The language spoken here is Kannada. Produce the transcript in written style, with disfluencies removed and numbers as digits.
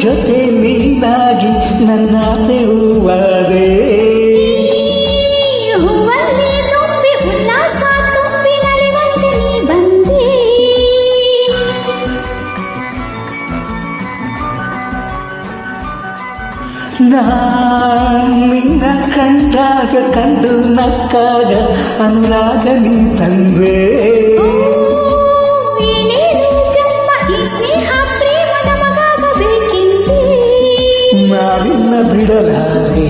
ಜೊತೆ ನೀನಾಗಿ ನನ್ನ ಆಸೆ ಹೂವಾದೆ. ಹೂವಲ್ಲಿ ತುಂಬಿ ಉಲ್ಲಾಸ ತುಂಬಿ ನಲಿವಂತೆ ನೀ ಬಂದೆ. ನಿನ್ನ ಕಂಡಾಗ ಕಂಡು ನಕ್ಕಾಗ ಅನುರಾಗ ನೀ ತಂದೆ. ಏನೇನು ಜನ್ಮ ಈ ಸ್ನೇಹ ಪ್ರೇಮ ನಮಗಾಗಬೇಕೆಂದೇ ನಾನಿನ್ನ ಬಿಡಲಾರೆ.